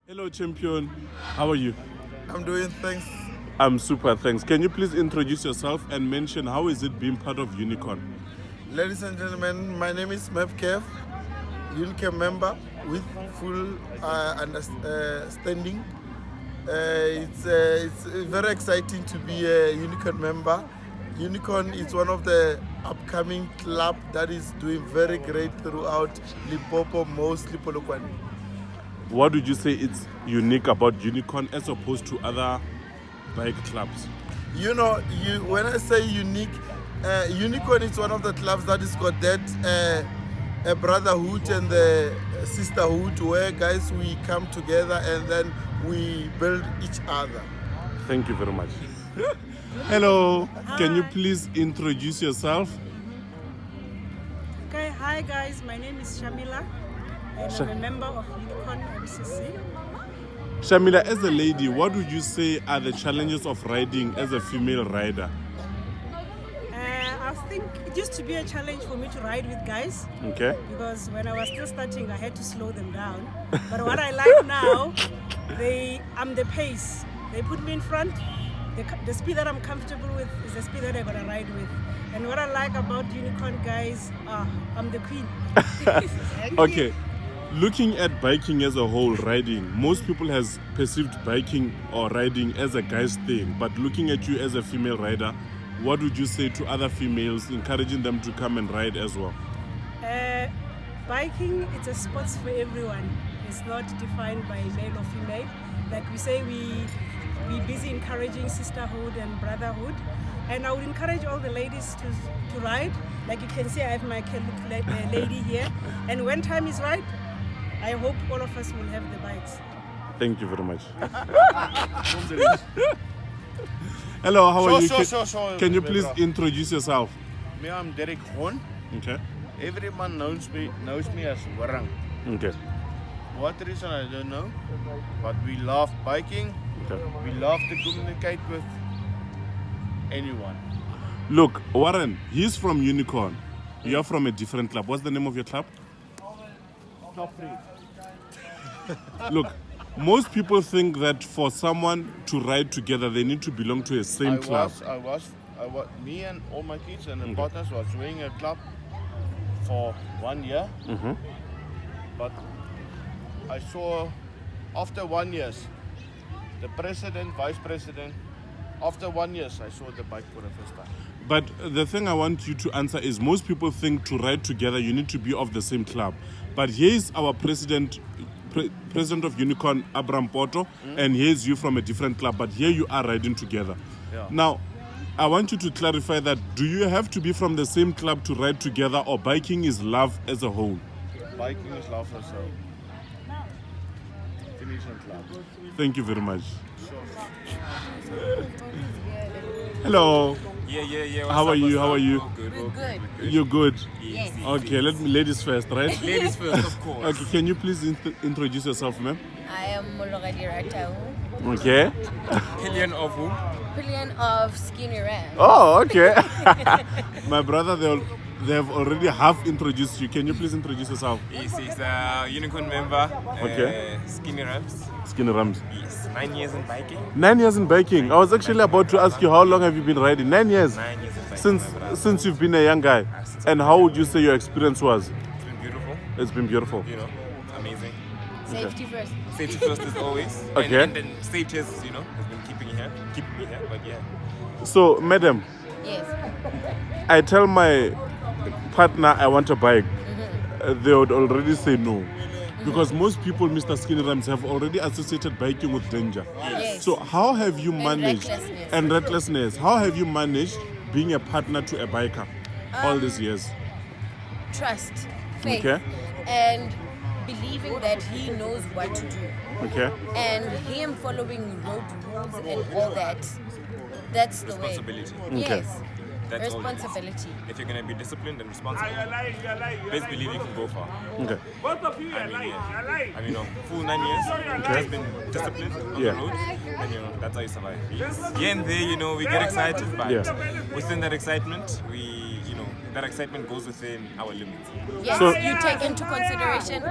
Hello, champion. How are you? I'm doing thanks. I'm super, thanks. Can you please introduce yourself and mention how is it being part of Unicorn? Ladies and gentlemen, my name is Kev, Unicorn member with full understanding. It's very exciting to be a Unicorn member. Unicorn is one of the upcoming club that is doing very great throughout Limpopo, mostly Polokwane. What would you say it's unique about Unicorn as opposed to other bike clubs? You know, when I say unique, Unicorn is one of the clubs that has got that a brotherhood and the sisterhood where guys we come together and then we build each other. Thank you very much. Hello. Hi. Can you please introduce yourself? Okay, hi guys, my name is Shamila and I'm a member of Unicorn MCC. Shamila, as a lady, what would you say are the challenges of riding as a female rider? I think it used to be a challenge for me to ride with guys. Okay. Because when I was still starting, I had to slow them down. But what I like now, I'm the pace. They put me in front. The speed that I'm comfortable with is the speed that I'm gonna ride with. And what I like about Unicorn guys, I'm the queen. Okay. Looking at biking as a whole, riding, most people has perceived biking or riding as a guy's thing. But looking at you as a female rider, what would you say to other females, encouraging them to come and ride as well? Biking, it's a sport for everyone. It's not defined by male or female. Like we say, we're busy encouraging sisterhood and brotherhood. And I would encourage all the ladies to ride. Like you can see, I have my lady here. And when time is right, I hope all of us will have the bikes. Thank you very much. Hello, how are you? Can you please introduce yourself? Me, I'm Derek Horn. Okay. Everyone knows me as Warang. Okay. What reason I don't know, but we love biking. Okay. We love to communicate with anyone. Look, Warren, he's from Unicorn. You're from a different club. What's the name of your club? Top 3. Look, most people think that for someone to ride together, they need to belong to a same club. Me and all my kids and the partners was doing a club for 1 year. Mm-hmm. But I saw after 1 year, the president, vice president, after 1 year, I saw the bike for the first time. But the thing I want you to answer is most people think to ride together, you need to be of the same club. But here is our president of Unicorn, Abram Poto, and here's you from a different club, but here you are riding together. Yeah. Now, I want you to clarify that, do you have to be from the same club to ride together, or biking is love as a whole? Biking is love as a whole. Finish and club. Thank you very much. Hello. Yeah. How are you? Good. You're good? Yes. Okay, ladies first, right? Ladies first, of course. Okay, can you please introduce yourself, ma'am? I am Mologadi Ratau, Okay. Pillion of who? pillion of Skinny Ram. Oh, okay. My brother, they have already half introduced you. Can you please introduce yourself? He's a Unicorn member. Okay. Skinny Rams. Skinny Rams. Yes. 9 years in biking. 9 years in biking. I was actually about to ask you, how long have you been riding? 9 years? 9 years in biking. Since you've been a young guy. And how would you say your experience was? It's been beautiful. It's been beautiful. You know, amazing. Safety first. Safety first as always. Okay. And then safety has been keeping me here. But yeah. So, madam, Yes. I tell my partner I want a bike. They would already say no. Because most people, Mr. Skinny Rams, have already associated biking with danger. Yes. So how have you managed, recklessness. and recklessness, how have you managed being a partner to a biker all these years? Trust, faith, Okay. and believing that he knows what to do. Okay. And him following road rules and all that. That's the way. Responsibility. Yes. That's all it is. Responsibility. If you're going to be disciplined and responsible, best believe you can go far. Okay. I mean, full 9 years, just been disciplined on Yeah. the road, and that's how you survive. Here and there, we get excited, but Yeah. within that excitement, we that excitement goes within our limits. Yes, So- you take into consideration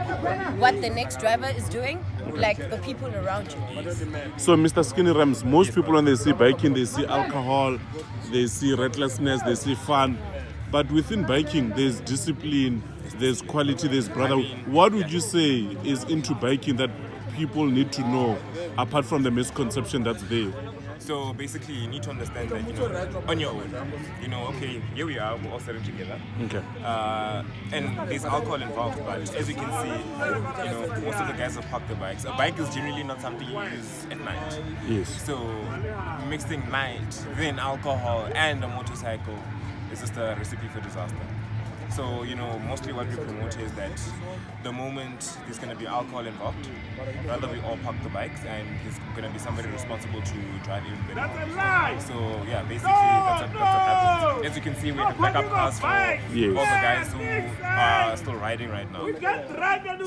what the next driver is doing, like the people around you. So, Mr. Skinny Rams, most people when they see biking, they see alcohol, they see recklessness, they see fun. But within biking, there's discipline, there's quality, there's brotherhood. What would you say is into biking that people need to know, apart from the misconception that's there? So basically, you need to understand that, on your own, okay, here we are, we're all sitting together. Okay. And there's alcohol involved, but as you can see, most of the guys have parked their bikes. A bike is generally not something you use at night. Yes. So mixing night, then alcohol, and a motorcycle is just a recipe for disaster. So, mostly what we promote is that the moment there's going to be alcohol involved, rather we all park the bikes and there's going to be somebody responsible to drive everybody. So, yeah, basically that's what happens. As you can see, we have backup cars for Yes. all the guys who are still riding right now.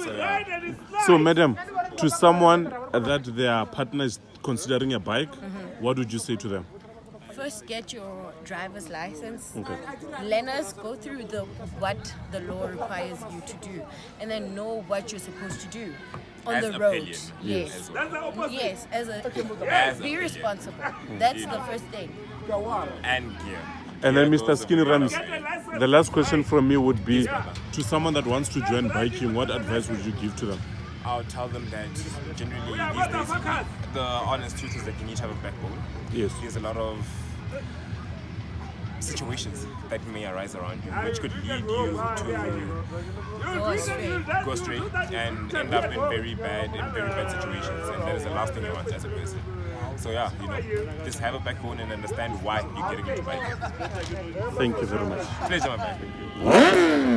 So, yeah. So, madam, to someone that their partner is considering a bike, what would you say to them? First, get your driver's license. Okay. Learners, go through what the law requires you to do, and then know what you're supposed to do on As the a road. pillion. Yes. Yes, As a be pillion. responsible. That's the first thing. And gear. And then, Gear Mr. goes Skinny a lot Rams, of way. the last question from me would be, to someone that wants to join biking, what advice would you give to them? I'll tell them that generally these days, the honest truth is that you need to have a backbone. Yes. There's a lot of situations that may arise around you, which could lead you to Go astray. go straight and end up in very bad situations, and that is the last thing you want as a person. So yeah, just have a backbone and understand why you're getting into biking. Thank you very much. Pleasure, my man.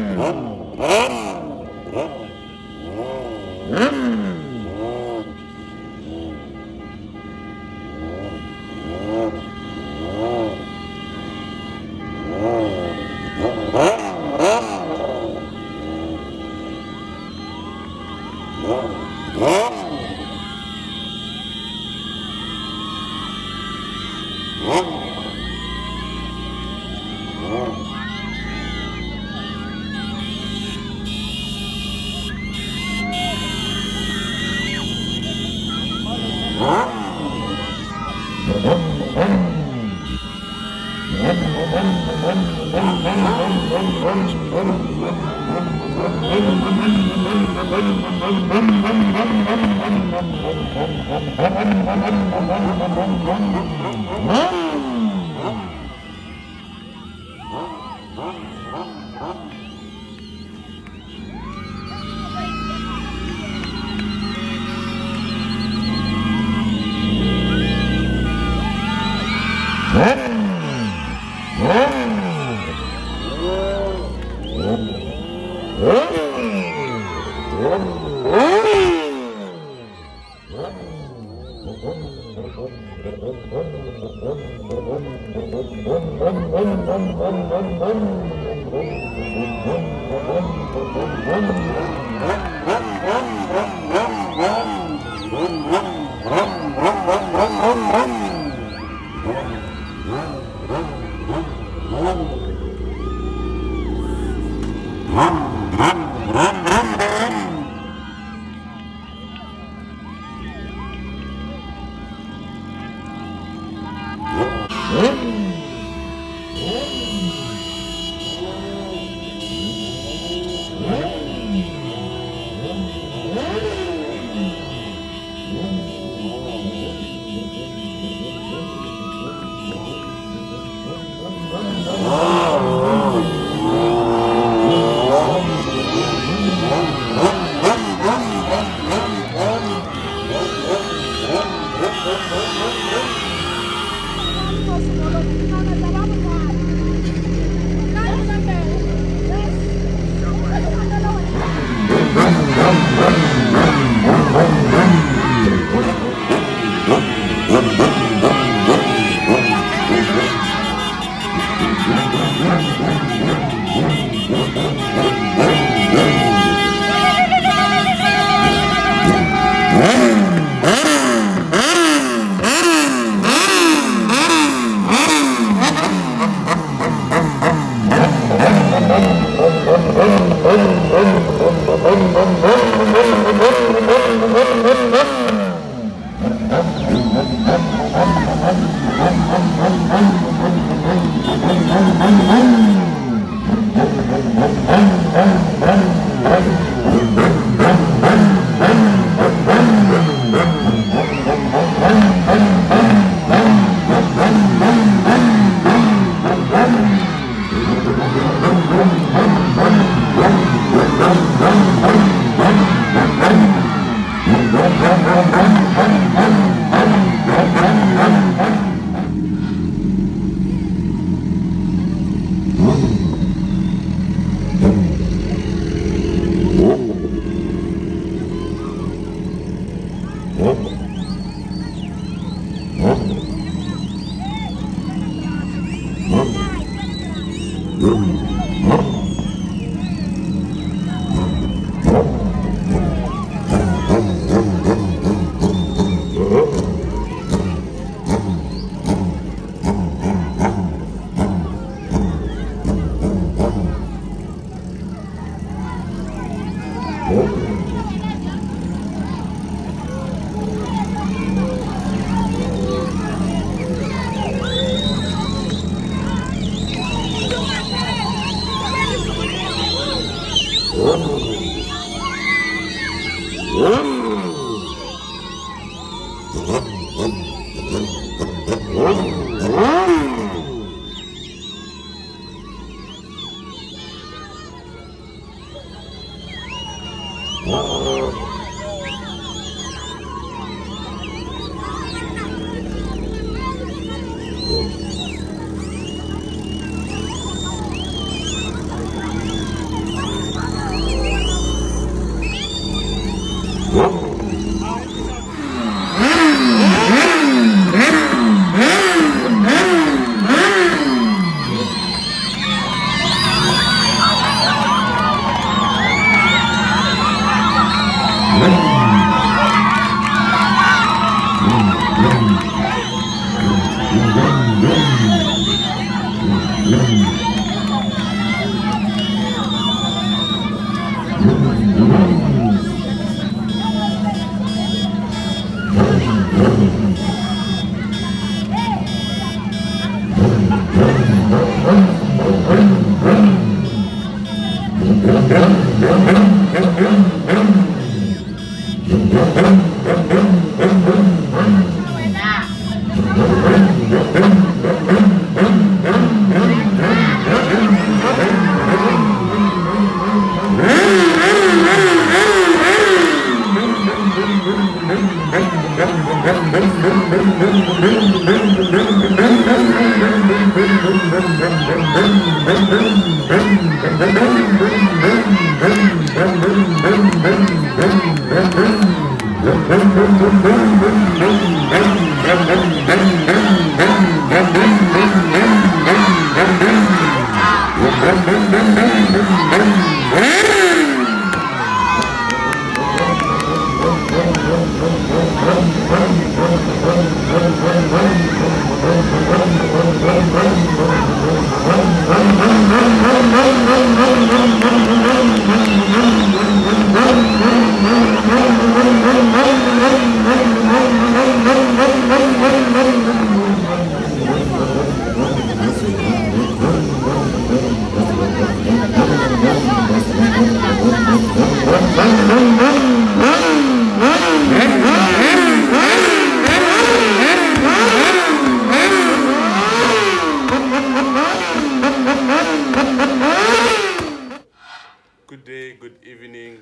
Good day, good evening.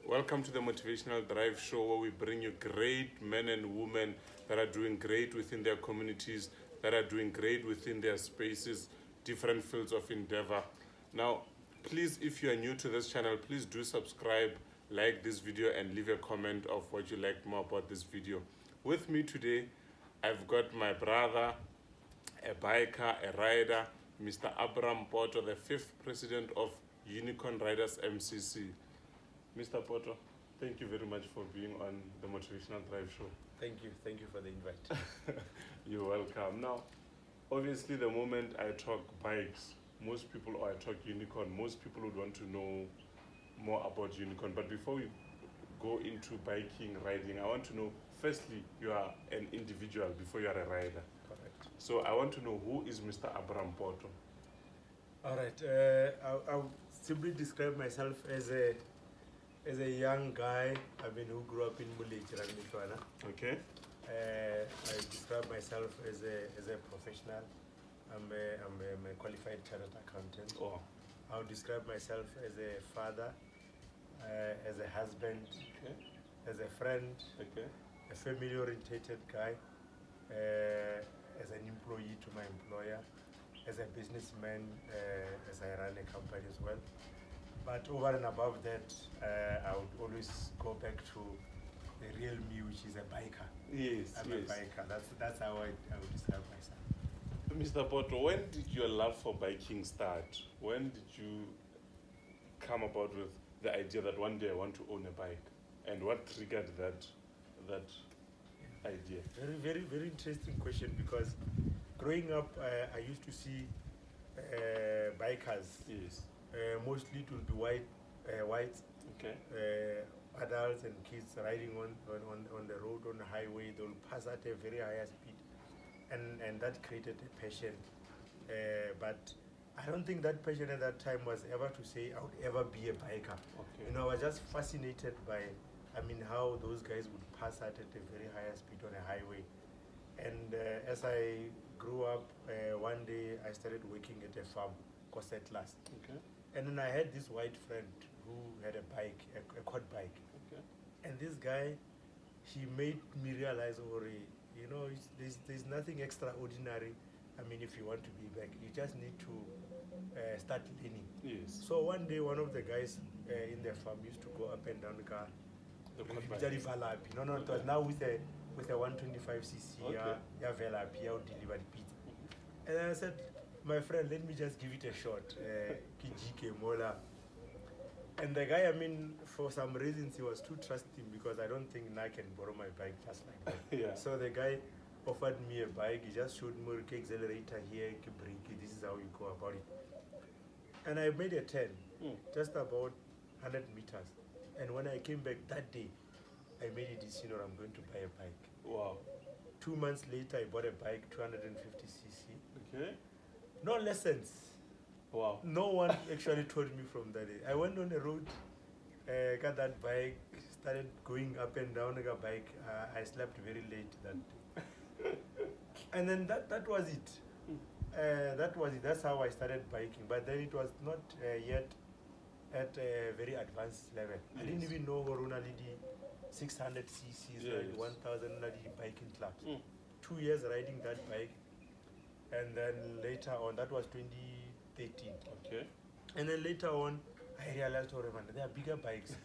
Welcome to the Motivational Drive Show, where we bring you great men and women that are doing great within their communities, that are doing great within their spaces, different fields of endeavor. Now, please, if you are new to this channel, please do subscribe, like this video, and leave a comment of what you liked more about this video. With me today, I've got my brother, a biker, a rider, Mr. Abram Poto, the 5th president of Unicorn Riders MCC. Mr. Poto, thank you very much for being on the Motivational Drive Show. Thank you for the invite. You're welcome. Now, obviously, the moment I talk bikes, most people, or I talk unicorn, most people would want to know more about unicorn. But before we go into biking, riding, I want to know, firstly, you are an individual before you are a rider. Correct. So I want to know, who is Mr. Abram Poto? All right. I'll simply describe myself as a young guy. I mean, who grew up in Mulech, Rangitwana. Okay. I describe myself as a professional. I'm a qualified chartered accountant. Oh. I'll describe myself as a father, as a husband, Okay. as a friend, Okay. a family-oriented guy, as an employee to my employer, as a businessman, as I run a company as well. But over and above that, I would always go back to the real me, which is a biker. Yes, I'm yes. a biker. That's how I would describe myself. Mr. Poto, when did your love for biking start? When did you come about with the idea that one day I want to own a bike? And what triggered that idea? Very, very, very interesting question, because growing up, I used to see bikers. Yes. Mostly it will be white Okay. adults and kids riding on the road, on the highway. They will pass at a very higher speed, and that created a passion. But I don't think that passion at that time was ever to say I would ever be a biker. Okay. You know, I was just fascinated by, how those guys would pass at a very higher speed on a highway. And as I grew up, one day I started working at a farm called Settlers. Okay. And then I had this white friend who had a bike, a quad bike. Okay. And this guy, he made me realize, there's nothing extraordinary. If you want to be back, you just need to start learning. Yes. So one day, one of the guys in the farm used to go up and down the car. The quad bike. No, it was now with a 125cc. Okay. Yeah, Velapi, I'll deliver the pizza. And then I said, my friend, let me just give it a shot. Kijike Mola. And the guy, for some reasons, he was too trusting, because I don't think I can borrow my bike just like that. Yeah. So the guy offered me a bike. He just showed me the accelerator here, brake. This is how you go about it. And I made a turn, just about 100 meters. And when I came back that day, I made a decision, I'm going to buy a bike. Wow. 2 months later, I bought a bike, 250cc. Okay. No lessons. Wow. No one actually told me from that day. I went on the road, got that bike, started going up and down the bike. I slept very late that day. And then that was it. That was it. That's how I started biking. But then it was not yet at a very advanced level. I didn't even know Horuna Lidi 600 cc's, Yes. 1000 Lidi biking clubs. 2 years riding that bike. And then later on, that was 2013. Okay. And then later on, I realized, there are bigger bikes.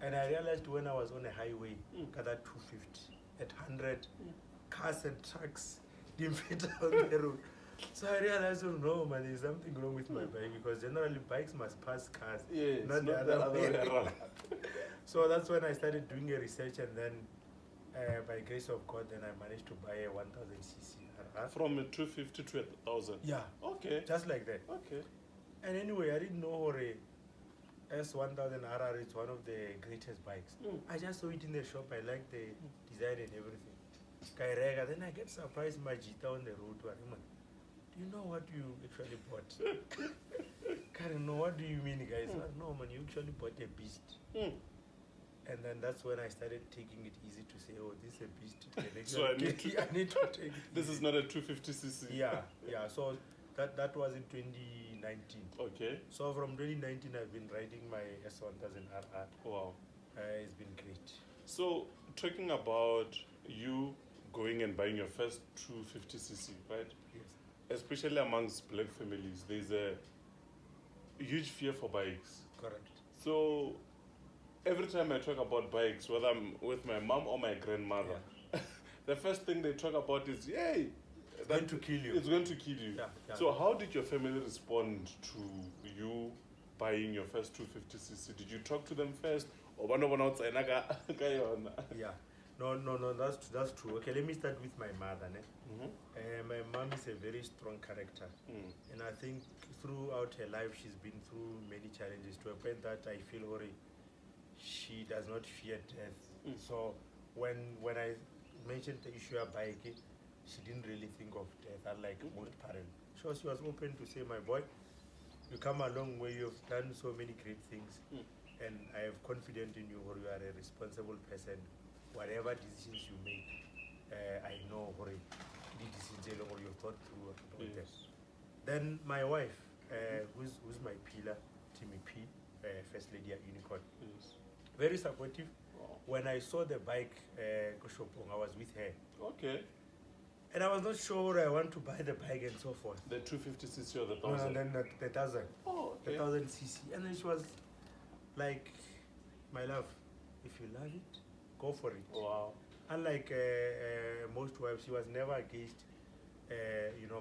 And I realized when I was on a highway, got that 250, at 100, cars and trucks didn't fit on the road. So I realized, there's something wrong with my bike, because generally bikes must pass cars, Yes, not the other way around. So that's when I started doing a research, and then by grace of God, then I managed to buy a 1000cc. From a 250 to 1,000. Yeah. Okay. Just like that. Okay. And anyway, I didn't know Hore S1000 RR is one of the greatest bikes. I just saw it in the shop. I liked the design and everything. Kairega, then I get surprised Majita on the road. Do you know what you actually bought? Karen, no, what do you mean, guys? No, man, you actually bought a beast. And then that's when I started taking it easy to say, this is a beast. So I need to, I need to take it this easy. is not a 250cc. Yeah. So that was in 2019. Okay. So from 2019, I've been riding my S1000 RR. Wow. It's been great. So talking about you going and buying your first 250cc, right? Yes. Especially amongst black families, there's a huge fear for bikes. Correct. So every time I talk about bikes, whether I'm with my mom or my grandmother, the first thing they talk about is, yay, it's going to kill you. It's going to kill you. Yeah. So how did your family respond to you buying your first 250cc? Did you talk to them first? Or one outside? Yeah. No, that's true. Okay, let me start with my mother. My mom is a very strong character. And I think throughout her life, she's been through many challenges, to a point that I feel she does not fear death. So when I mentioned the issue of biking, she didn't really think of death, unlike most parents. So she was open to say, my boy, you come a long way, you've done so many great things, and I have confidence in you, or you are a responsible person. Whatever decisions you make, I know or the decisions or you've thought through about them. Then my wife, who's my pillar, Timmy P, First Lady at Unicorn, very supportive. When I saw the bike, Koshopong, I was with her. Okay. And I was not sure I want to buy the bike and so forth. The 250cc or the No, 1000? then the 1000. Oh, The okay. 1000cc. And then she was like, my love, if you love it, go for it. Wow. Unlike most wives, she was never against,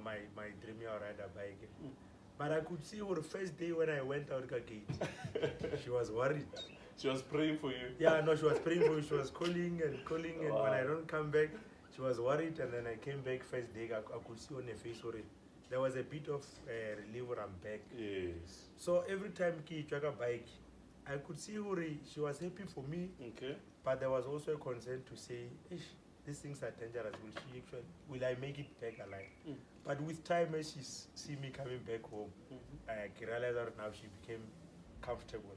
my dreamy rider bike. But I could see her first day when I went out the gate. She was worried. She was praying for you. Yeah, no, she was praying for me. She was calling, and when I don't come back, she was worried. And then I came back first day, I could see on her face already. There was a bit of relief when I'm back. Yes. So every time she took a bike, I could see her, she was happy for me. Okay. But there was also a concern to say, these things are dangerous. Will I make it back alive? But with time, as she see me coming back home, I realized that now she became comfortable.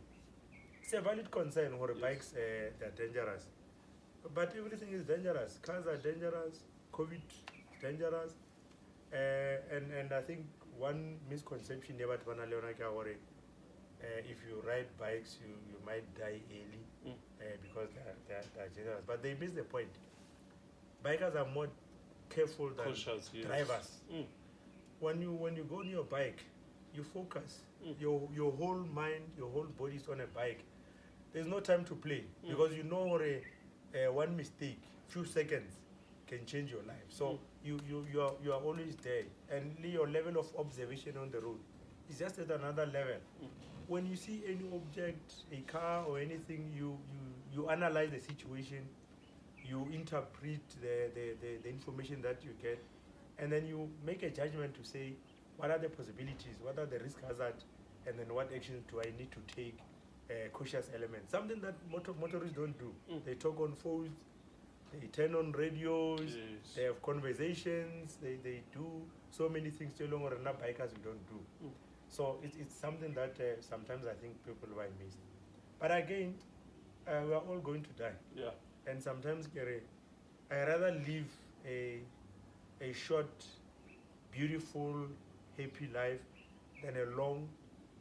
It's a valid concern for bikes, they're dangerous. But everything is dangerous. Cars are dangerous, COVID is dangerous. And I think one misconception about if you ride bikes, you might die early because they're dangerous. But they miss the point. Bikers are more careful than Cautious, yes. drivers. When you go on your bike, you focus. Your whole mind, your whole body is on a bike. There's no time to play because you know one mistake, few seconds can change your life. So you are always there, and your level of observation on the road is just at another level. When you see any object, a car or anything, you analyze the situation, you interpret the information that you get, and then you make a judgment to say, what are the possibilities, what are the risk hazards, and then what actions do I need to take, cautious elements. Something that motorists don't do. They talk on phones, they turn on radios, they have conversations, they do so many things too long, or enough bikers we don't do. So it's something that sometimes I think people might miss. But again, we are all going to die. Yeah. And sometimes, Gary, I rather live a short, beautiful, happy life than a long,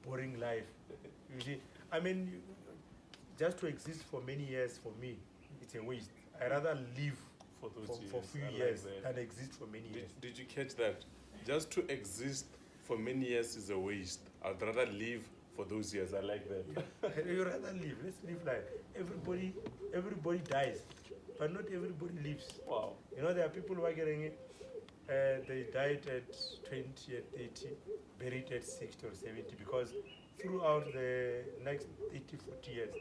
boring life. You see, I mean, just to exist for many years, for me, it's a waste. I rather live For those for few I like years that. than exist for many years. Did you catch that? Just to exist for many years is a waste. I'd rather live for those years. I like that. You rather live. Let's live life. Everybody dies, but not everybody lives. Wow. You know, there are people who are getting it. They died at 20, at 30, buried at 60 or 70 because throughout the next 30, 40 years,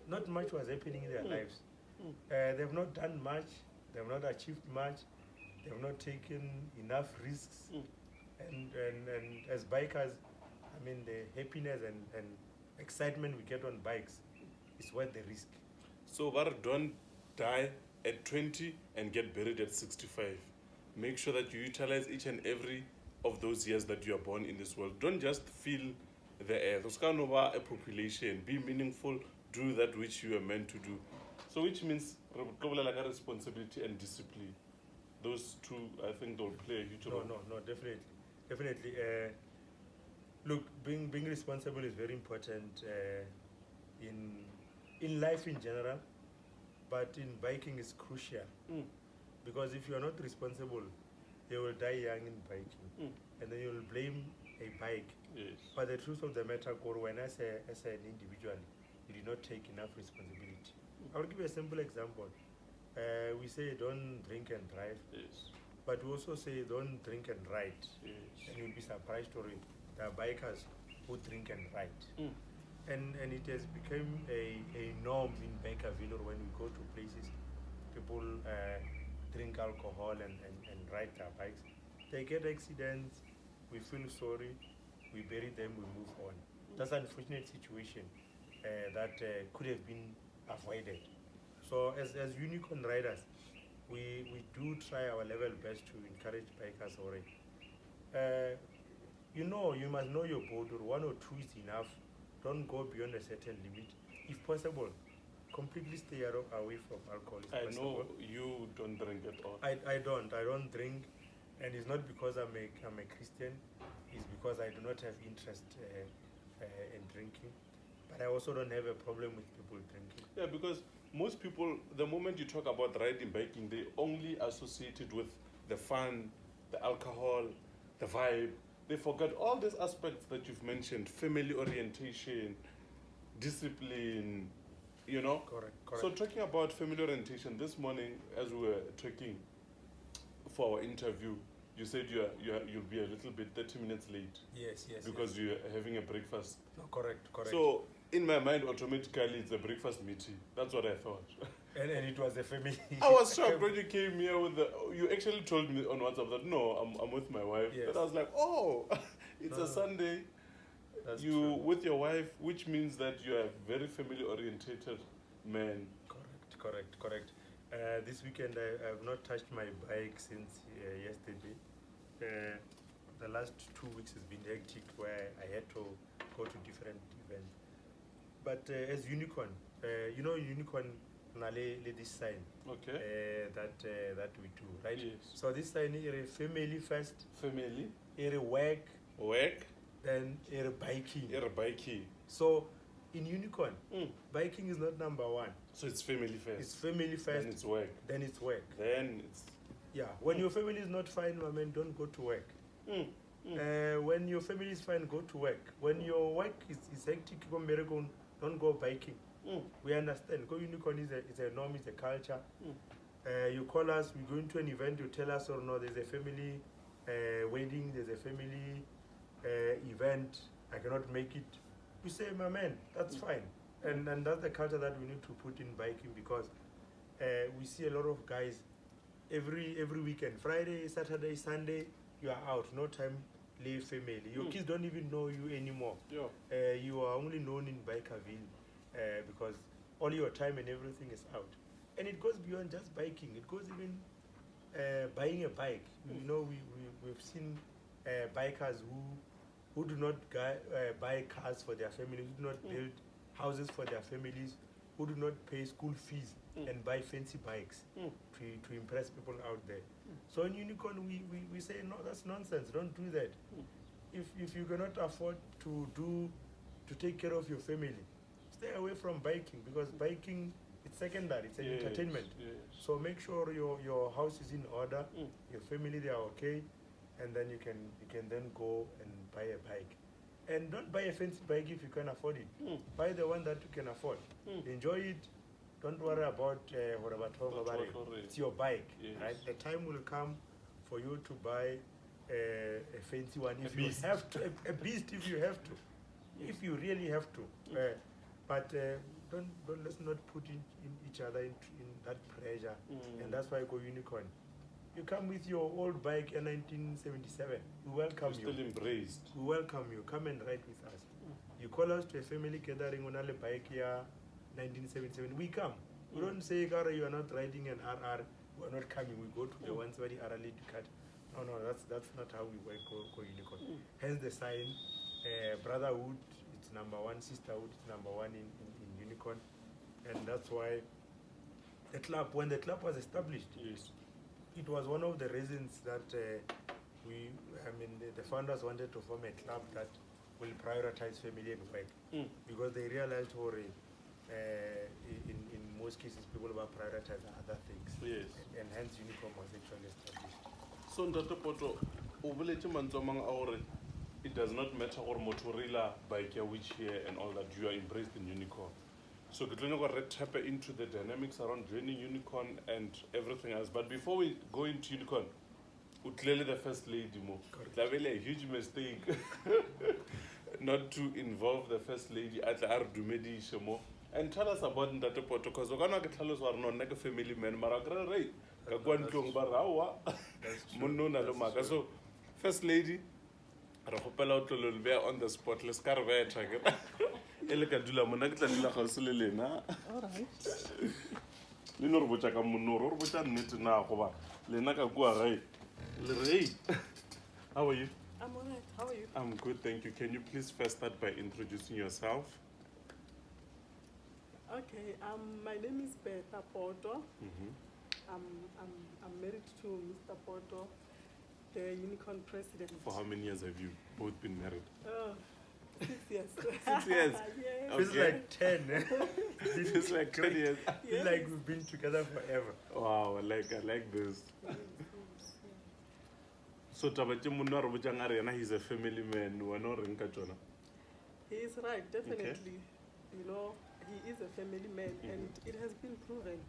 not much was happening in their lives. They've not done much. They've not achieved much. They've not taken enough risks. And as bikers, I mean, the happiness and excitement we get on bikes is worth the risk. So, don't die at 20 and get buried at 65. Make sure that you utilize each and every of those years that you are born in this world. Don't just fill the earth. It's kind of a population. Be meaningful. Do that which you are meant to do. So, which means like a responsibility and discipline. Those two, I think, they'll play a huge role. No, definitely. Look, being responsible is very important in life in general, but in biking is crucial. Because if you are not responsible, you will die young in biking, and then you will blame a bike. Yes. But the truth of the matter, when as an individual, you did not take enough responsibility. I will give you a simple example. We say don't drink and drive, Yes. but we also say don't drink and ride. Yes. And you'll be surprised to read there are bikers who drink and ride. And it has become a norm in bikerville, or when we go to places, people drink alcohol and ride their bikes. They get accidents, we feel sorry, we bury them, we move on. That's an unfortunate situation. that could have been avoided. So as unicorn riders, we do try our level best to encourage bikers already. You must know your boat, or 1 or 2 is enough. Don't go beyond a certain limit. If possible, completely stay away from alcohol. I know you don't drink at all. I don't drink, and it's not because I'm a Christian. It's because I do not have interest in drinking. But I also don't have a problem with people drinking. Yeah, because most people, the moment you talk about riding, biking, they only associate it with the fun, the alcohol, the vibe. They forget all these aspects that you've mentioned: family orientation, discipline, Correct. So talking about family orientation, this morning as we were talking for our interview, you said you'll be a little bit 30 minutes late. Yes. Because you're having a breakfast. No, correct. So in my mind, automatically it's a breakfast meeting. That's what I thought. And it was a family. I was shocked when you came here you actually told me on WhatsApp that no, I'm with my wife. Yes. But I was like, oh, it's a Sunday. That's You true. with your wife, which means that you are a very family orientated man. Correct. This weekend I have not touched my bike since yesterday. The last 2 weeks has been hectic, where I had to go to different events. But as unicorn, unicorn nale this sign. Okay. That we do, right? Yes. So this sign is family first, Family. is work, Work. then is biking. You're biking. So in unicorn, biking is not number one. So it's family first. It's family first, Then it's work. then it's work. Then it's Yeah, when your family is not fine, my man, don't go to work. When your family is fine, go to work. When your work is hectic, don't go biking. We understand. Go unicorn is a norm, it's a culture. You call us, we go into an event, you tell us, or no, there's a family wedding, there's a family event, I cannot make it. We say, my man, that's fine. And that's the culture that we need to put in biking, because we see a lot of guys every weekend, Friday, Saturday, Sunday, you are out, no time, leave family. Your kids don't even know you anymore. Yeah. You are only known in bikerville because all your time and everything is out. And it goes beyond just biking. It goes even buying a bike. We've seen bikers who do not buy cars for their families, who do not build houses for their families, who do not pay school fees and buy fancy bikes to impress people out there. So in Unicorn, we say, no, that's nonsense. Don't do that. If you cannot afford to take care of your family, stay away from biking, because biking, it's secondary, it's an entertainment. Yes. So make sure your house is in order, your family, they are okay, and then you can then go and buy a bike. And don't buy a fancy bike if you can afford it. Buy the one that you can afford. Enjoy it. Don't worry about it's your bike, right? The time will come for you to buy a fancy one if you have to, a beast if you have to, if you really have to. But let's not put in each other in that pressure, and that's why I go unicorn. You come with your old bike in 1977. We welcome you. Still embraced. We welcome you. Come and ride with us. You call us to a family gathering on a bike here, 1977. We come. We don't say, Gara, you are not riding an RR. We are not coming. We go to the ones where the RR lead cut. No, that's not how we work. Go unicorn. Hence the sign, brotherhood. It's number one. Sisterhood. It's number one in unicorn, and that's why the club. When the club was established, it was one of the reasons that the founders wanted to form a club that will prioritize family and work, because they realized in most cases people will prioritize other things. And hence Unicorn was actually established. So Mr Poto, it does not matter or Motorila, bike, which here and all that, you are embraced in Unicorn. So we're going to tap into the dynamics around joining Unicorn and everything else. But before we go into Unicorn, clearly the first lady more. It's a huge mistake not to involve the first lady at the Ardumedi Shemo. And tell us about Mr Poto, because we're going to tell us we're not like a family man. So, first lady, on the spot, let's carve it. ele ka dula mona ke tla dula gausi le lena. Alright. Le no re botsa ka monoro re botsa nnete na go ba lena ka kwa gae le re hey. How are you? I'm alright. How are you? I'm good, thank you. Can you please first start by introducing yourself? Okay, my name is Mr Poto. I'm married to Mr Poto, the Unicorn president. For how many years have you both been married? 6 years. 6 years. Yes. Feels like 10. It's like 10 years. Feels like we've been together forever. Wow, I like this. So taba tše monna re botsang a re yena he's a family man. Wena o reng ka tšona? He is right, definitely. You know, he is a family man, and it has been proven.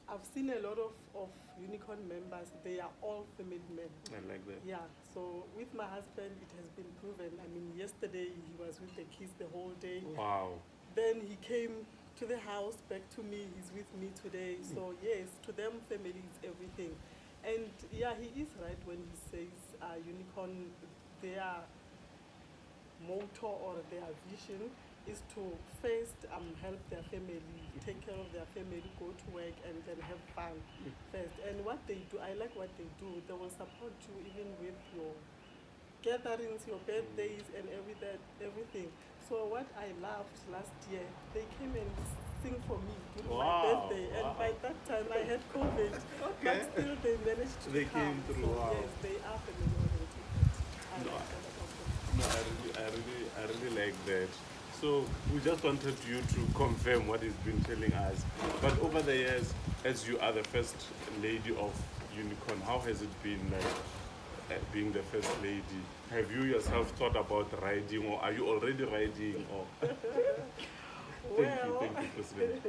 I've seen a lot of Unicorn members, they are all family men. I like that. Yeah, so with my husband, it has been proven. I mean, yesterday he was with the kids the whole day. Wow. Then he came to the house, back to me, he's with me today. So yes, to them, family is everything. And yeah, he is right when he says Unicorn, their motto or their vision is to first help their family, take care of their family, go to work, and then have fun first. And what they do, I like what they do. They will support you even with your gatherings, your birthdays, and everything. So what I loved last year, they came and sing for me during my birthday, and by that time I had COVID, but still they managed to They come. came through, So wow. yes, they are family oriented. I No, like that about them. No, I really like that. So we just wanted you to confirm what he's been telling us. But over the years, as you are the first lady of Unicorn, how has it been like being the first lady? Have you yourself thought about riding, or are you already riding? Or thank you, President.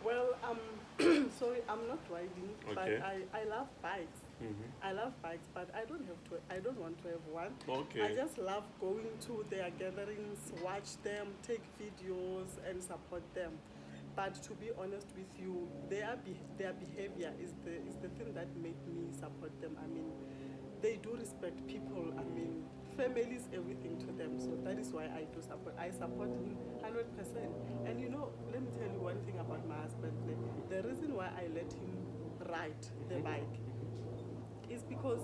Well, sorry, I'm not riding, Okay. but I love bikes. I love bikes, but I don't want to have one. Okay. I just love going to their gatherings, watch them, take videos, and support them. But to be honest with you, their behavior is the thing that made me support them. I mean, they do respect people. I mean, family is everything to them. So that is why I do support. I support him 100%. And you know, let me tell you one thing about my husband. The reason why I let him ride the bike is because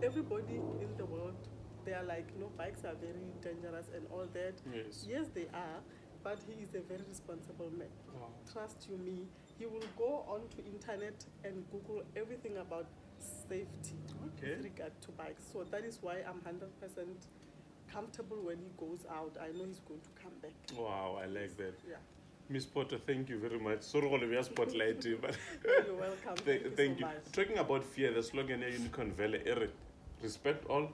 everybody in the world, they are like, no, bikes are very dangerous and all that. Yes. They are, but he is a very responsible man. Wow. Trust you me, he will go onto internet and Google everything about safety with regard to bikes. So that is why I'm 100% comfortable when he goes out. I know he's going to come back. Wow, I like that. Yeah. Miss Potter, thank you very much. Sorry, we are spotlighting, but You're welcome. Thank you so much. Talking about fear, the slogan here, Unicorn Valley, respect all,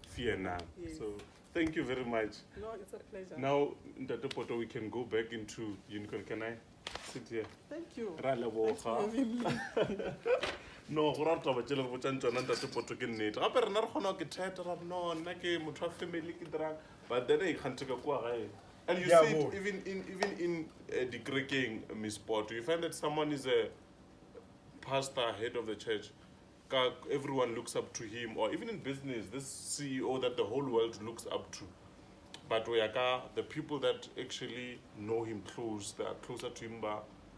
fear none. Yes. So thank you very much. No, it's a pleasure. Now, Mr Poto, we can go back into Unicorn. Can I sit here? Thank you. Ra leboga. Thanks for having me. No, go rata ba tšele go botsang tsona Ntate Poto ke nnete. Gape rena re kgona ke theta ra no nna ke motho wa family ke dirang, but then I can't take a kwa gae. And you see it even in Greeking, Miss Poto, you find that someone is a pastor, head of the church, everyone looks up to him, or even in business, this CEO that the whole world looks up to. But we are the people that actually know him close, they are closer to him,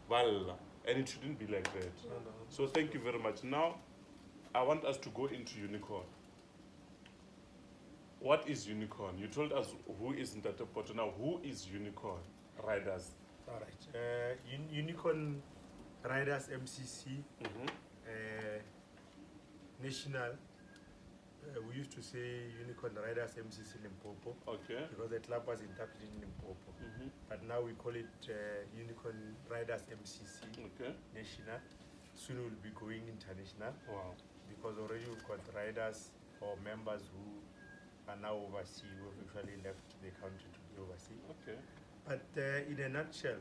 and it shouldn't be like that. So thank you very much. Now, I want us to go into Unicorn. What is Unicorn? You told us who is Mr Poto. Now, who is Unicorn Riders? All right. Unicorn Riders MCC, national. We used to say Unicorn Riders MCC Limpopo. Okay. Because the club was established in Limpopo. But now we call it Unicorn Riders MCC national. Soon we'll be going international. Wow. Because already we've got riders or members who are now overseas, who have actually left the country to be overseas. Okay. But in a nutshell,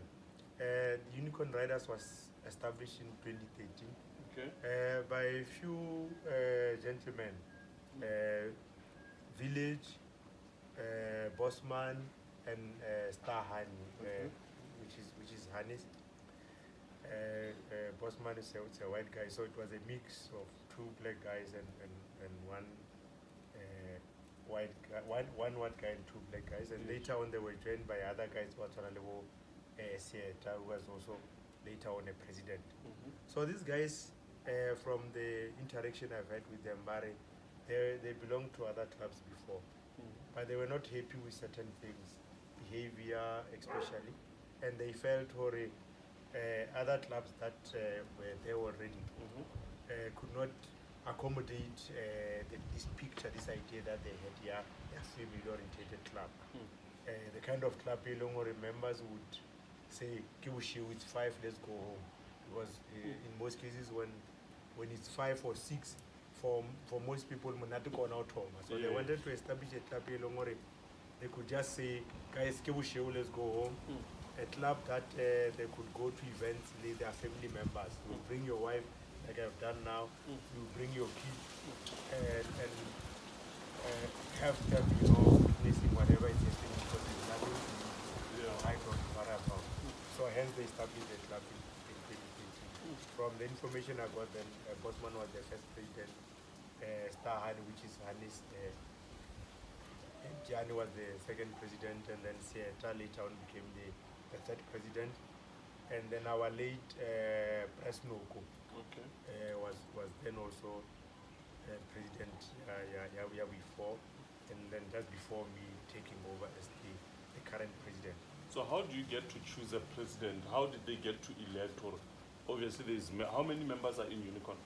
Unicorn Riders was established in 2013 by a few gentlemen, Village, Bossman, and Star Honey, which is Hannes. Bossman is a white guy, so it was a mix of two black guys and one one white guy and two black guys, and later on they were joined by other guys who was also later on a president. So these guys, from the interaction I've had with them, they belonged to other clubs before, but they were not happy with certain things, behavior especially, and they felt other clubs that were there already could not accommodate this picture, this idea that they had here, a family-oriented club. The kind of club members would say, it's 5, let's go home. Because in most cases, when it's 5 or 6, for most people, so they wanted to establish a club they could just say, guys, let's go home. A club that they could go to events with their family members. You bring your wife, like I've done now. You bring your kids and have them, witnessing whatever is happening, because there's nothing to hide or to worry about. So hence they established the club in 2020. From the information I got, then Bosman was the first president, Star Hani, which is Hani's, Gianni was the second president, and then Sieta later on became the third president. And then our late Presnoko was then also president before, and then just before me taking over as the current president. So how do you get to choose a president? How did they get to elect? Or obviously, how many members are in Unicorn?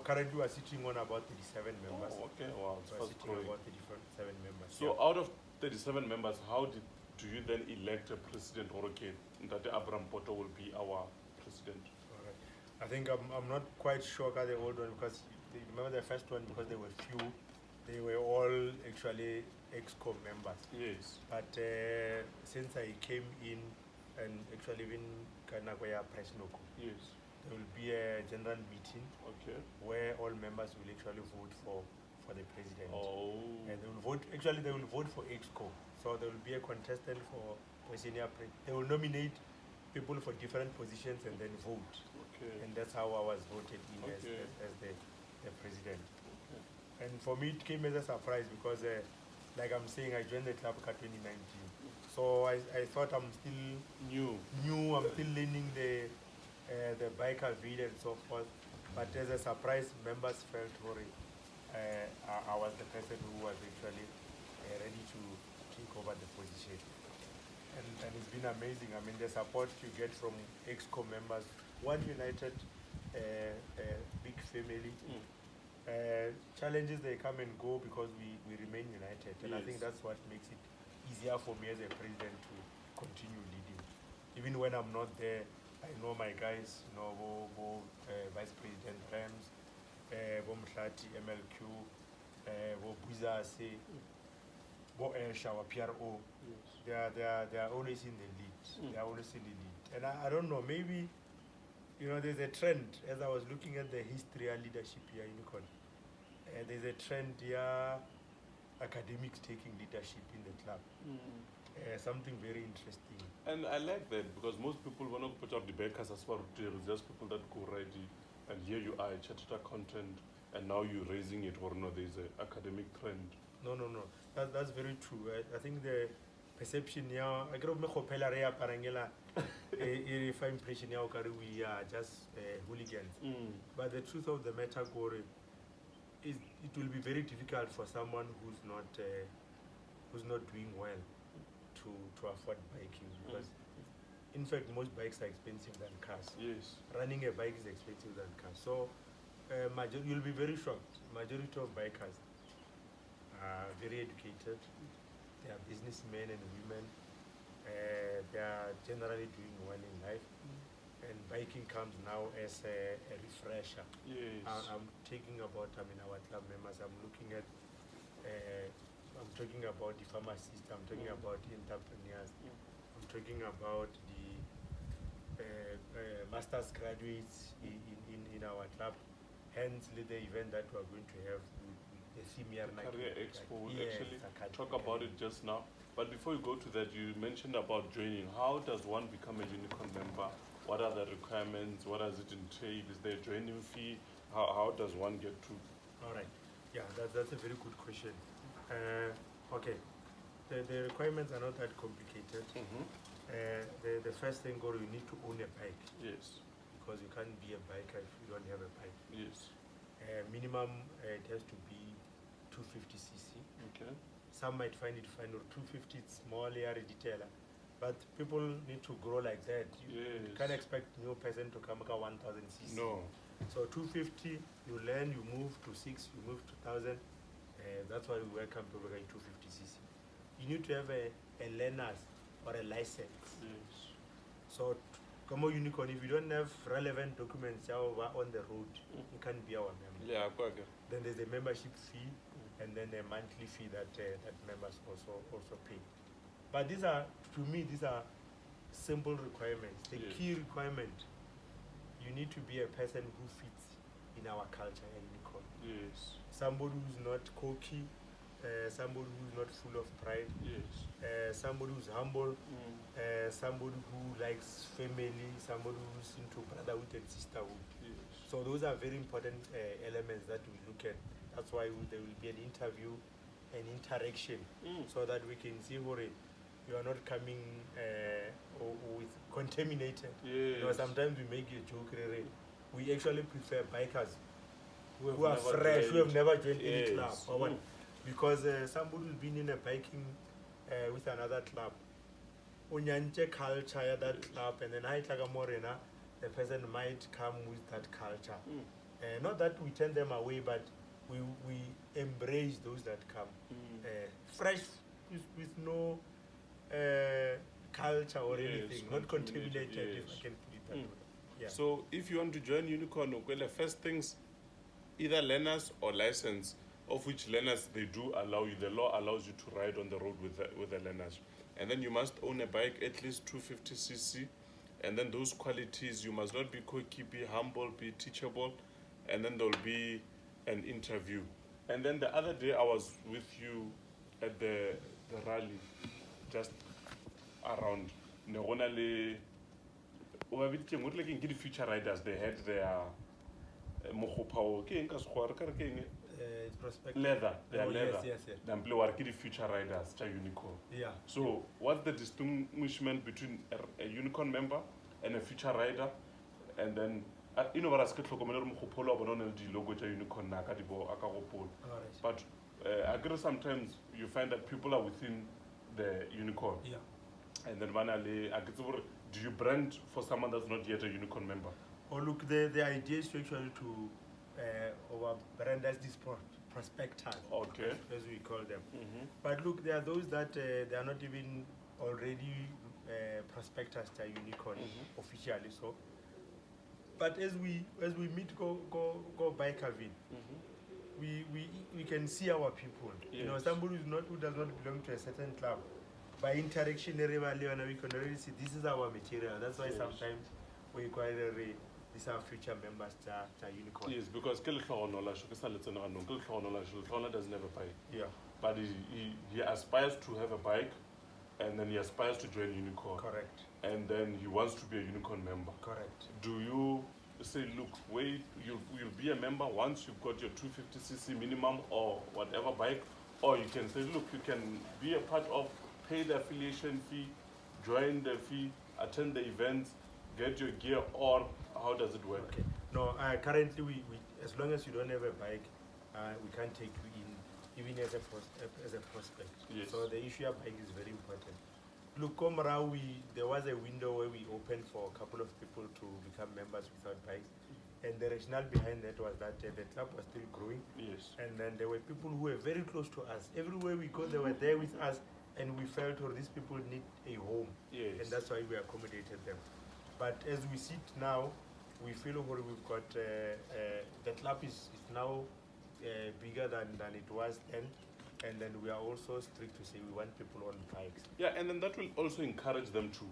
Currently, we are sitting on about 37 members. Oh, okay, wow. So we are sitting on about 37 members. So out of 37 members, how do you then elect a president? Or that Abram Poto will be our president? All right. I think I'm not quite sure about the old one, because remember the first one, because there were few, they were all actually ex-com members. Yes. But since I came in, and actually even Kanakoya Presnoko, yes, there will be a general meeting where all members will actually vote for the president. Oh. And they will vote, they will vote for EXCO. So there will be a contestant for senior president. They will nominate people for different positions and then vote. Okay. And that's how I was voted in as the president. And for me, it came as a surprise because, like I'm saying, I joined the club in 2019. So I thought I'm still new. I'm still learning the bikerville and so forth. But as a surprise, members felt worried. I was the person who was actually ready to take over the position. And it's been amazing. I mean, the support you get from EXCO members, one united big family. Challenges, they come and go because we remain united. And I think that's what makes it easier for me as a president to continue leading. Even when I'm not there, I know my guys, Vice President Rams, Mhlati, MLQ, Buzase, Elsha, PRO. They are always in the lead. They are always in the lead. And I don't know, maybe, there's a trend. As I was looking at the history and leadership here in Unicorn, there's a trend here, academics taking leadership in the club. Something very interesting. And I like that, because most people want to put up the bakers as far as just people that go ready. And here you are, a chartered accountant, and now you're raising it, or no, there's an academic trend. No. That's very true. I think the perception now, I grew up if I'm impression now, we are just hooligans. But the truth of the matter, is it will be very difficult for someone who's not doing well to afford biking, because in fact most bikes are expensive than cars. Yes. Running a bike is expensive than cars. So you'll be very shocked. Majority of bikers are very educated. They are businessmen and women. They are generally doing well in life. And biking comes now as a refresher. Yes. I'm talking about, our club members. I'm looking at, I'm talking about the pharmacists. I'm talking about the entrepreneurs. I'm talking about the master's graduates in our club. Hence, the event that we're going to have, the Senior Career Expo. Yes, Actually, talk about it just now. But before you go to that, you mentioned about joining. How does one become a Unicorn member? What are the requirements? What does it entail? Is there a joining fee? How does one get to? All right. Yeah, that's a very good question. Okay. The requirements are not that complicated. The first thing, you need to own a bike. Yes. Because you can't be a biker if you don't have a bike. Yes. Minimum, it has to be 250cc. Okay. Some might find it fine, or 250, it's small area detailer. But people need to grow like that. You can't expect new person to come 1000cc. No. So 250, you learn, you move to 6, you move to 1000. That's why we welcome people in 250cc. You need to have a learners or a license. Yes. So, come on, unicorn, if you don't have relevant documents on the road, you can't be our member. Yeah, okay. Then there's a membership fee, and then a monthly fee that members also pay. But these are simple requirements. The key requirement, you need to be a person who fits in our culture and unicorn. Yes. Somebody who's not cocky, somebody who's not full of pride, somebody who's humble, somebody who likes family, somebody who's into brotherhood and sisterhood. Yes. So those are very important elements that we look at. That's why there will be an interview, an interaction, so that we can see where you are not coming with contaminated. Yes. You know, sometimes we make a joke, we actually prefer bikers who are fresh, who have never joined any club. Or what, because somebody who's been in a biking with another club, unyanje culture at that club, and then the person might come with that culture. Not that we turn them away, but we embrace those that come. Fresh with no culture or anything, not contaminated, if I can put it that way. Yeah. So if you want to join Unicorn, well, the first things, either learners or license, of which learners they do allow you. The law allows you to ride on the road with the learners. And then you must own a bike, at least 250cc. And then those qualities, you must not be cocky, be humble, be teachable. And then there will be an interview. And then the other day I was with you at the rally, just around Negonale. The future riders, they had their leather, their leather. Yes. Then play work the future riders, unicorn. Yeah. So what's the distinguishment between a unicorn member and a future rider? And then you know what I said, logo unicorn but I agree sometimes you find that people are within the unicorn. Yeah. And then do you brand for someone that's not yet a unicorn member? Oh, look, the idea is actually to brand as these prospectors, okay, as we call them. But look, there are those that they are not even already prospectors to unicorn officially. So, but as we meet go bikerville, we can see our people. Yes. You know, somebody who does not belong to a certain club. By interaction, we can already see this is our material. That's why sometimes we inquire these are future members to unicorn. Yes, because doesn't have a bike. Yeah. But he aspires to have a bike, and then he aspires to join unicorn. Correct. And then he wants to be a unicorn member. Correct. Do you say, look, wait, you'll be a member once you've got your 250cc minimum or whatever bike, or you can say, look, you can be a part of, pay the affiliation fee, join the fee, attend the events, get your gear, or how does it work? Okay. No, currently we as long as you don't have a bike, we can't take you in, even as a prospect. Yes. So the issue of bike is very important. Look, there was a window where we opened for a couple of people to become members without bikes. And the rationale behind that was that the club was still growing. Yes. And then there were people who were very close to us. Everywhere we go, they were there with us. And we felt, these people need a home. Yes. And that's why we accommodated them. But as we sit now, we feel we've got, the club is now bigger than it was then. And then we are also strict to say we want people on bikes. Yeah, and then that will also encourage them to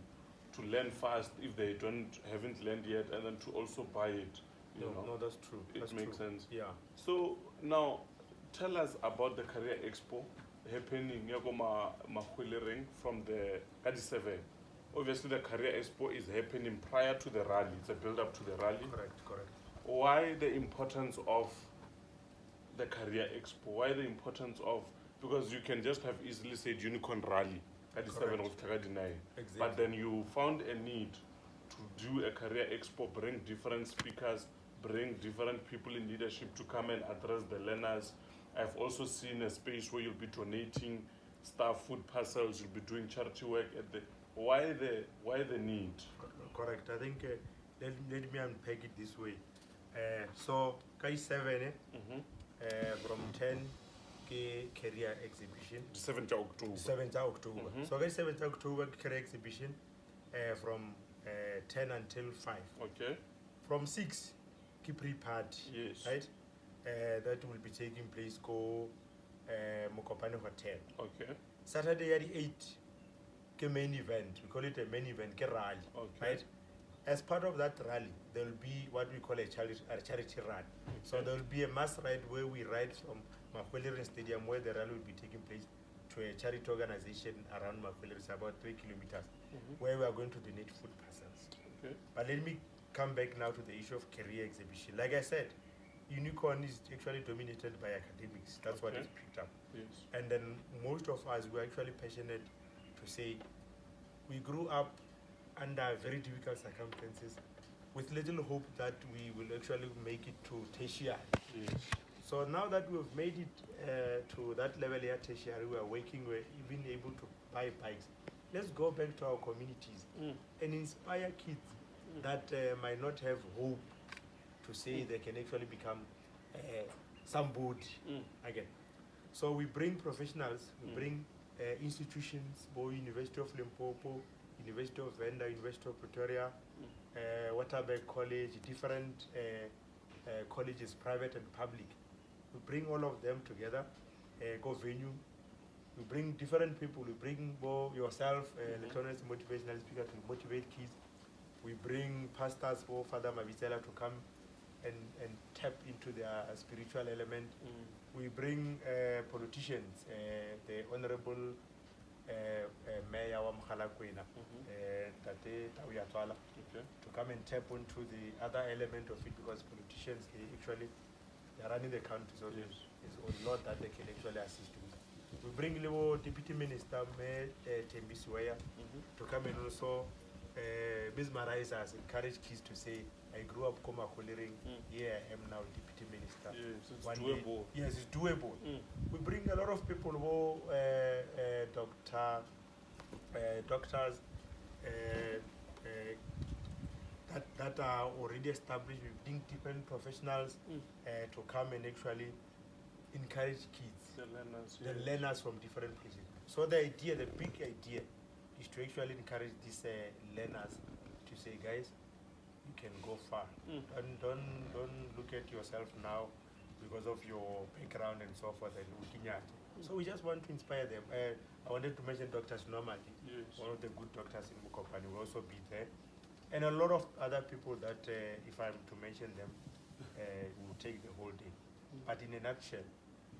learn fast if they haven't learned yet, and then to also buy it. No, that's true. It makes sense. Yeah. So now, tell us about the Career Expo happening from the 37. Obviously, the Career Expo is happening prior to the rally. It's a build-up to the rally. Correct. Why the importance of the Career Expo? Why the importance of because you can just have easily said Unicorn Rally at the 7 of Karadinai. Exactly. But then you found a need to do a career expo, bring different speakers, bring different people in leadership to come and address the learners. I've also seen a space where you'll be donating staff food parcels, you'll be doing charity work at the. Why the need? Correct. I think let me unpack it this way. So, Kai 7, from 10 career exhibition. 7th of October. 7th October. So, Kai 7th October career exhibition from 10 until 5. Okay. From 6, pre-party. Yes. Right? That will be taking place go Mokopane Hotel. Okay. Saturday at the 8th, main event. We call it a main event, rally. Okay. Right? As part of that rally, there will be what we call a charity run. So there will be a mass ride where we ride from Makweleren Stadium, where the rally will be taking place, to a charity organization around Makweleren. It's about 3 kilometers, where we are going to donate food parcels. Okay. But let me come back now to the issue of career exhibition. Like I said, Unicorn is actually dominated by academics. That's what is picked up. Yes. And then most of us were actually passionate to say we grew up under very difficult circumstances with little hope that we will actually make it to tertiary. Yes. So now that we've made it to that level here, tertiary, we are working, we're even able to buy bikes. Let's go back to our communities and inspire kids that might not have hope to say they can actually become somebody again. So we bring professionals, we bring institutions, both University of Limpopo, University of Venda, University of Pretoria, Waterberg College, different colleges, private and public. We bring all of them together, go venue. We bring different people. We bring yourself, electronics motivational speaker to motivate kids. We bring pastors, Father Mavitela, to come and tap into their spiritual element. We bring politicians, the Honorable Mayor wa Mkhalakwena, Tate Tawiyatwala, to come and tap into the other element of it, because politicians, they're running the country, so there's a lot that they can actually assist with. We bring the Deputy Minister, Tembisi Weya, to come and also mesmerize us, encourage kids to say, I grew up Koma Kolering, here I am now Deputy Minister. Yes, it's doable. Yes, it's doable. We bring a lot of people who, doctors, that are already established. We bring different professionals to come and actually encourage kids, the learners from different places. So the big idea, is to actually encourage these learners to say, guys, you can go far. Don't look at yourself now because of your background and so forth and looking at. So we just want to inspire them. I wanted to mention Dr. Snomali, one of the good doctors in Mukopani, will also be there. And a lot of other people that, if I'm to mention them, will take the whole day. But in a nutshell,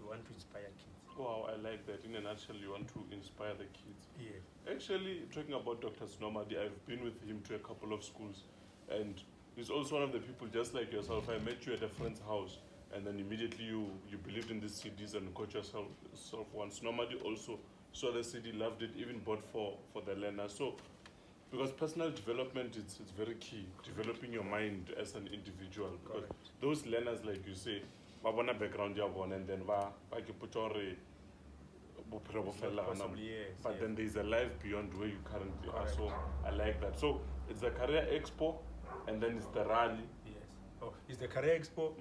we want to inspire kids. Wow, I like that. In a nutshell, you want to inspire the kids. Yeah. Actually, talking about Dr. Snomadi, I've been with him to a couple of schools, and he's also one of the people just like yourself. I met you at a friend's house, and then immediately you believed in these CDs and got yourself one. Snomadi also saw the CD, loved it, even bought for the learners. So, because personal development, it's very key, developing your mind as an individual. Because those learners, like you say, babona background and then but then there's a life beyond where you currently are. So I like that. So it's the career expo, and then it's the rally. Yes. Oh, it's the career expo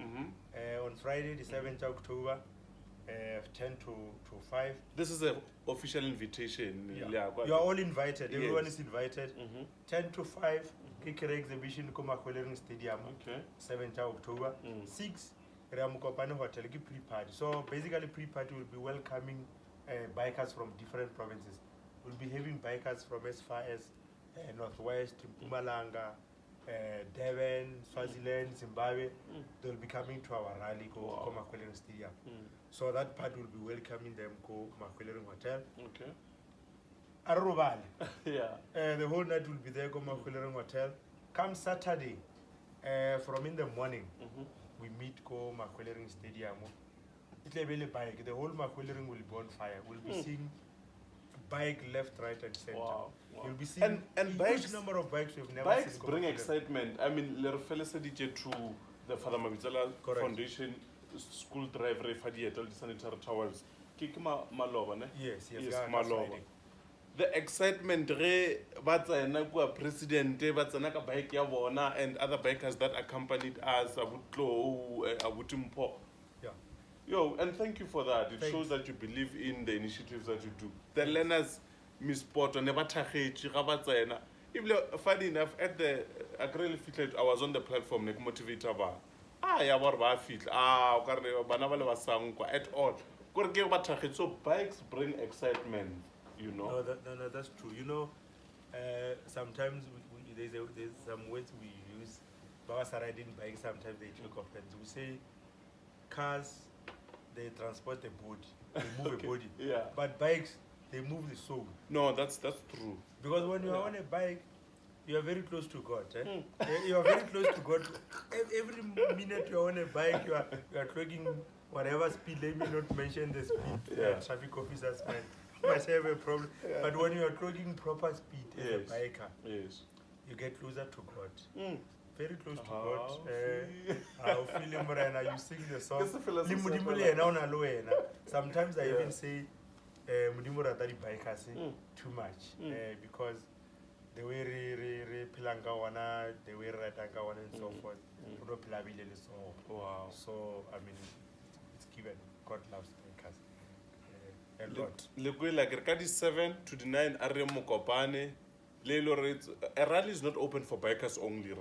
on Friday, the 7th October, 10 to 5. This is an official invitation. Yeah. You are all invited. Yes. Everyone is invited. 10 to 5, career exhibition, Komakwelering Stadium. Okay. 7th October. 6, Ramukopane Hotel, pre-party. So basically, pre-party will be welcoming bikers from different provinces. We'll be having bikers from as far as Northwest, Mpumalanga, Devon, Swaziland, Zimbabwe. They'll be coming to our rally, Komakwelering Stadium. So that part will be welcoming them, Komakwelering Hotel. Okay. Arubal. Yeah. The whole night will be there, Komakwelering Hotel. Come Saturday, from in the morning, we meet Komakwelering Stadium. It's like a bike. The whole Makwelering will be on fire. We'll be seeing bike left, right, and center. Wow, wow. You'll be seeing And a bikes- huge number of bikes we've never Bikes seen. bring Makwelering. excitement. I mean, le re feleseditše to the Father Mabitsela Correct. Foundation school drive re fa dieta le sanitary towels. Ke Maloba, ne? Yes, yes, Yes, yeah, that's Maloba. right. The excitement ge ba tsena kua president ba tsena ka bike ya bona and other bikers that accompanied us abutlo abutimpo. Yeah. Yo, and thank you for that. It Thanks. shows that you believe in the initiatives that you do. The learners, Miss Poto, never tagechi ga ba tsena. Funny enough, at the Agreli Fitlet, I was on the platform, like motivator ba. Ya ba fit. O ka re bana ba le ba sang kwa at all. Gore ke ba tagechi. So bikes bring excitement, you know. No, that's true. You know, sometimes there's some words we use. Baba riding bikes, sometimes they joke offense. We say cars, they transport the body, they move Okay, a body. yeah. But bikes, they move the soul. No, that's true. Because when you're on a bike, you are very close to God. You are very close to God. Every minute you're on a bike, you are clocking whatever speed. Let me not mention the speed. Yeah. Traffic officers might have a problem. Yeah. But when you are clocking proper speed as Yes. a biker, Yes. you get closer to God. Mm. Very close to How God. feel- I'll feel him right now. You sing the song. Ke se fela se Limu se dimu fela. le yena, ona lo wena. Sometimes I Yeah. even say, Mudimu rata di bikers too much because the way re phelang ka ona, the way re ratang ka ona and so forth, re no phela bile le so. Wow. So I mean, it's given. God loves bikers a lot. Le kwela ke re ka di 7 to the 9 a re mokopane le lo re a rally is not open for bikers only.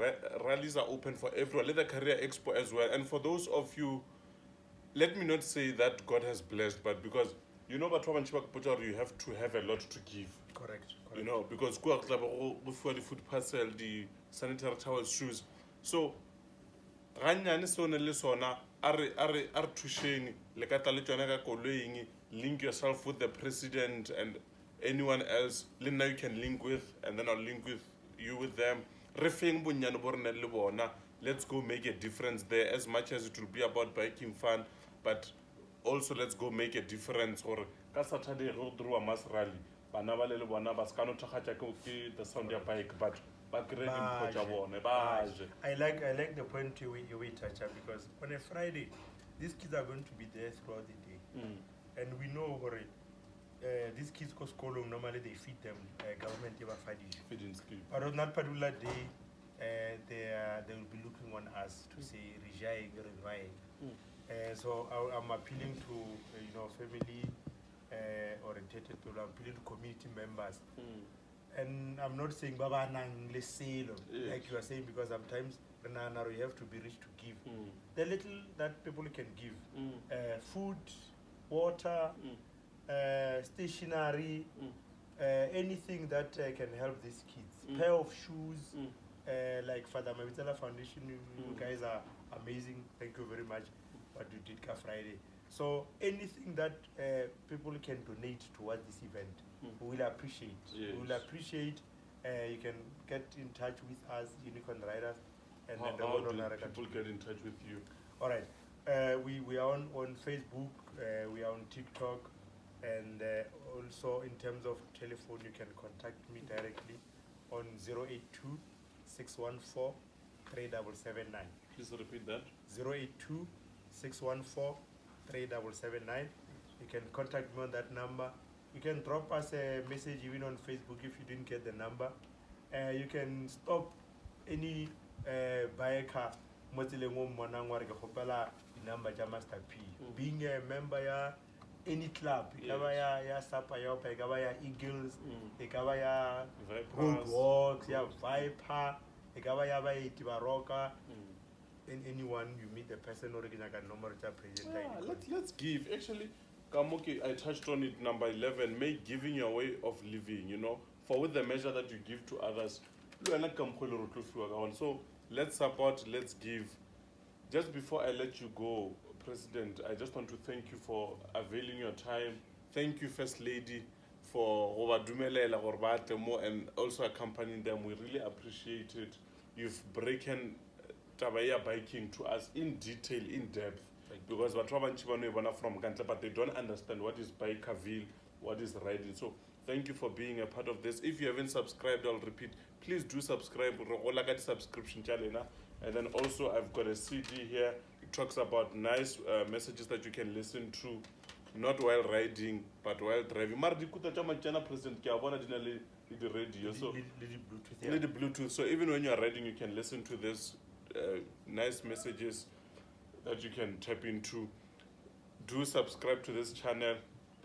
Rallies are open for everyone. Let the career expo as well. And for those of you, let me not say that God has blessed, but because you know but you have to have a lot to give. Correct. You know, because go the food parcel, the sanitary towels, shoes. So ganyane sone le sona are thusheng le ka tla le tsona ka koloing, link yourself with the president and anyone else le nna you can link with, and then I'll link with you with them. Re feng bonyane bo re nang le bona. Let's go make a difference there, as much as it will be about biking fun, but also let's go make a difference. Or ka Saturday re do a mass rally bana ba le bona ba ska no thagatsa ke the sound ya bike, but ba kre di tsa bone ba je. I like the point you touch up, because on a Friday, these kids are going to be there throughout the day, and we know already. These kids go school normally they feed them government Feeding scheme. but on that particular day they will be looking on us to say so I'm appealing to family oriented people. I'm appealing to community members, and I'm not saying baba nang le selo like you are saying, because sometimes we have to be rich to give. The little that people can give, food, water, stationery, anything that can help these kids. Pair of shoes, like Father Mabitsela Foundation, you guys are amazing. Thank you very much what you did Ka Friday. So anything that people can donate towards this event, we will appreciate. Yes. We will appreciate. You can get in touch with us, Unicorn Riders, and How then the do Honorary people get in touch with you? All right. We are on Facebook, we are on TikTok, and also in terms of telephone, you can contact me directly on 082 614 3779. Please repeat that. 082 614 3779. You can contact me on that number. You can drop us a message even on Facebook if you didn't get the number. You can stop any biker number ja Master P. Being a member ya any club, ya Sapa ya Eagles, ya Roadworks, ya Viper, ya Tibaroka. In anyone you meet the person or number Let's give. Actually, Kamoki, I touched on it, number 11, make giving your way of living, for with the measure that you give to others. So let's support, let's give. Just before I let you go, President, I just want to thank you for availing your time. Thank you, First Lady, for and also accompanying them. We really appreciate it. You've broken Tabaya biking to us in detail, in depth. Because batho ba bantši ba no e bona from kantle, but they don't understand what is bikerville, what is riding. So thank you for being a part of this. If you haven't subscribed, I'll repeat, please do subscribe. All I got subscription channel. And then also I've got a CD here. It talks about nice messages that you can listen to, not while riding, but while driving. Mara di kuta tša matšana president ke a bona di na le the radio, so the Bluetooth. So even when you are riding, you can listen to this nice messages that you can tap into. Do subscribe to this channel.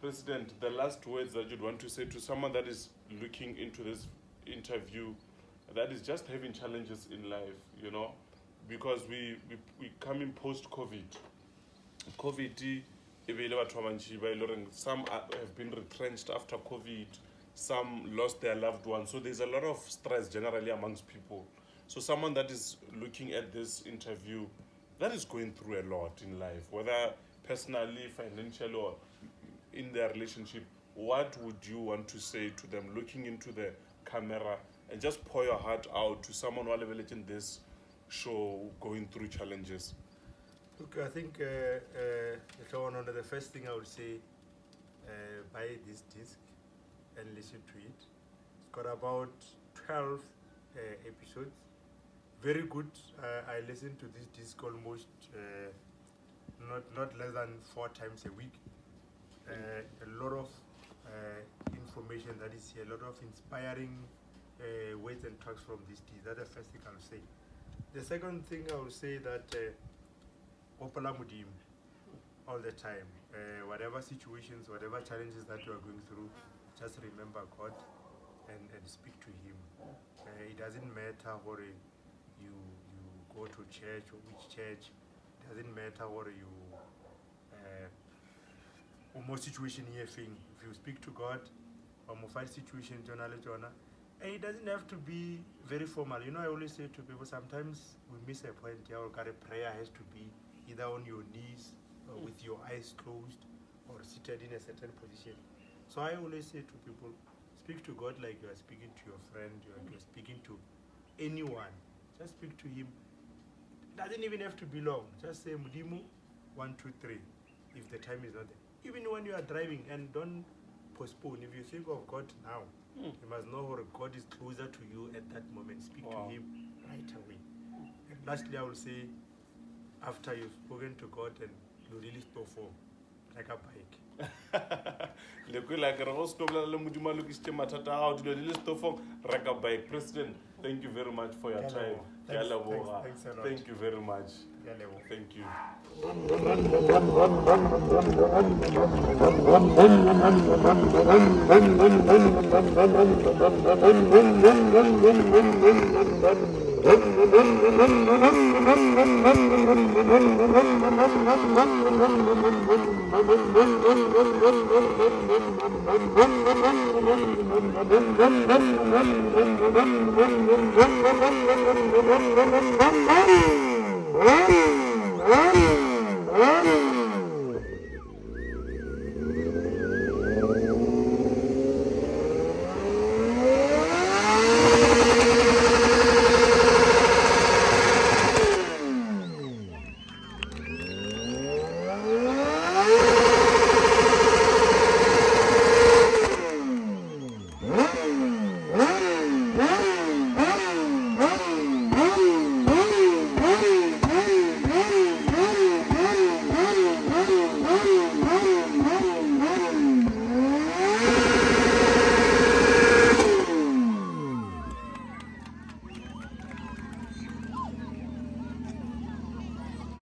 President, the last words that you'd want to say to someone that is looking into this interview, that is just having challenges in life, you know, because we come in post-COVID. COVID, some have been retrenched after COVID, some lost their loved ones. So there's a lot of stress generally amongst people. So someone that is looking at this interview, that is going through a lot in life, whether personally, financially, or in their relationship, what would you want to say to them looking into the camera and just pour your heart out to someone who is in this show going through challenges? Look, I think the first thing I would say, buy this disc and listen to it. It's got about 12 episodes. Very good. I listen to this disc almost not less than 4 times a week. A lot of information that is here, a lot of inspiring words and talks from this disc. That's the first thing I would say. The second thing I would say that Opala Mudim all the time. Whatever situations, whatever challenges that you are going through, just remember God and speak to Him. It doesn't matter whether you go to church or which church. It doesn't matter whether you more situation here thing. If you speak to God, or more fight situation, and it doesn't have to be very formal. You know, I always say to people, sometimes we miss a point here. A prayer has to be either on your knees or with your eyes closed or seated in a certain position. So I always say to people, speak to God like you are speaking to your friend, you are speaking to anyone. Just speak to Him. It doesn't even have to be long. Just say Mudimu 1, 2, 3 if the time is not there. Even when you are driving, and don't postpone. If you think of God now, you must know that God is closer to you at that moment. Speak to Him right away. And lastly, I will say, after you've spoken to God and you really stop for like a bike. President, thank you very much for your time. Thanks a lot. Thank you very much. Thank you.